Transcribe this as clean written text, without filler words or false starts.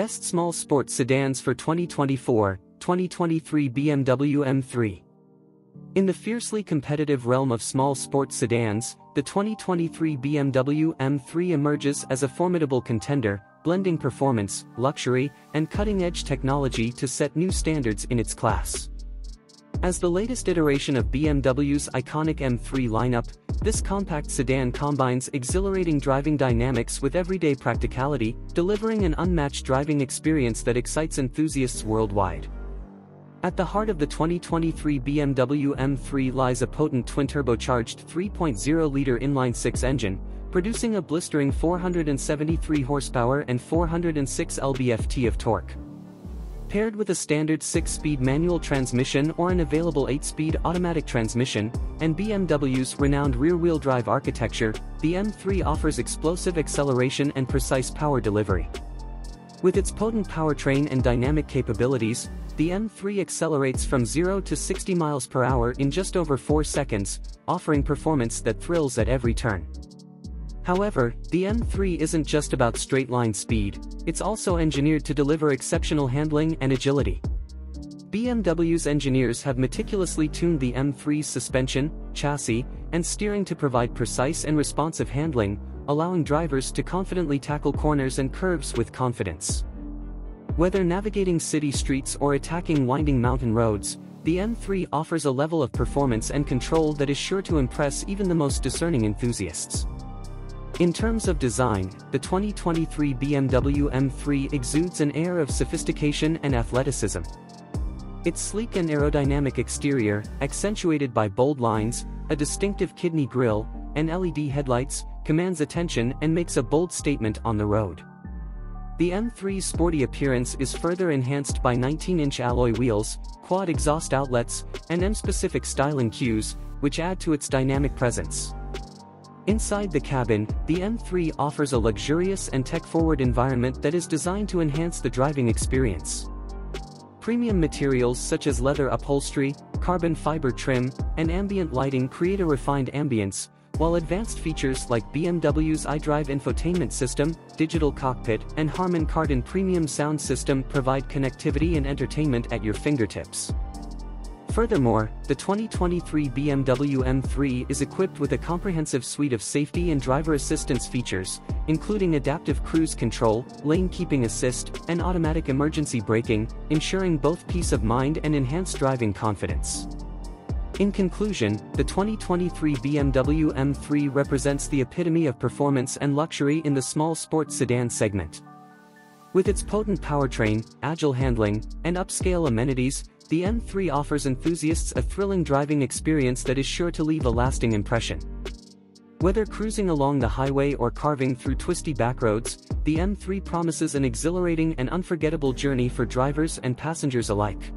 Best Small Sport Sedans for 2024, 2023 BMW M3. In the fiercely competitive realm of small sports sedans, the 2023 BMW M3 emerges as a formidable contender, blending performance, luxury, and cutting-edge technology to set new standards in its class. As the latest iteration of BMW's iconic M3 lineup, this compact sedan combines exhilarating driving dynamics with everyday practicality, delivering an unmatched driving experience that excites enthusiasts worldwide. At the heart of the 2023 BMW M3 lies a potent twin-turbocharged 3.0-liter inline-six engine, producing a blistering 473 horsepower and 406 lb-ft of torque. Paired with a standard 6-speed manual transmission or an available 8-speed automatic transmission, and BMW's renowned rear-wheel drive architecture, the M3 offers explosive acceleration and precise power delivery. With its potent powertrain and dynamic capabilities, the M3 accelerates from 0 to 60 miles per hour in just over 4 seconds, offering performance that thrills at every turn. However, the M3 isn't just about straight-line speed, it's also engineered to deliver exceptional handling and agility. BMW's engineers have meticulously tuned the M3's suspension, chassis, and steering to provide precise and responsive handling, allowing drivers to confidently tackle corners and curves with confidence. Whether navigating city streets or attacking winding mountain roads, the M3 offers a level of performance and control that is sure to impress even the most discerning enthusiasts. In terms of design, the 2023 BMW M3 exudes an air of sophistication and athleticism. Its sleek and aerodynamic exterior, accentuated by bold lines, a distinctive kidney grille, and LED headlights, commands attention and makes a bold statement on the road. The M3's sporty appearance is further enhanced by 19-inch alloy wheels, quad exhaust outlets, and M-specific styling cues, which add to its dynamic presence. Inside the cabin, the M3 offers a luxurious and tech-forward environment that is designed to enhance the driving experience. Premium materials such as leather upholstery, carbon fiber trim, and ambient lighting create a refined ambience, while advanced features like BMW's iDrive infotainment system, digital cockpit, and Harman Kardon premium sound system provide connectivity and entertainment at your fingertips. Furthermore, the 2023 BMW M3 is equipped with a comprehensive suite of safety and driver assistance features, including adaptive cruise control, lane keeping assist, and automatic emergency braking, ensuring both peace of mind and enhanced driving confidence. In conclusion, the 2023 BMW M3 represents the epitome of performance and luxury in the small sports sedan segment. With its potent powertrain, agile handling, and upscale amenities, the M3 offers enthusiasts a thrilling driving experience that is sure to leave a lasting impression. Whether cruising along the highway or carving through twisty backroads, the M3 promises an exhilarating and unforgettable journey for drivers and passengers alike.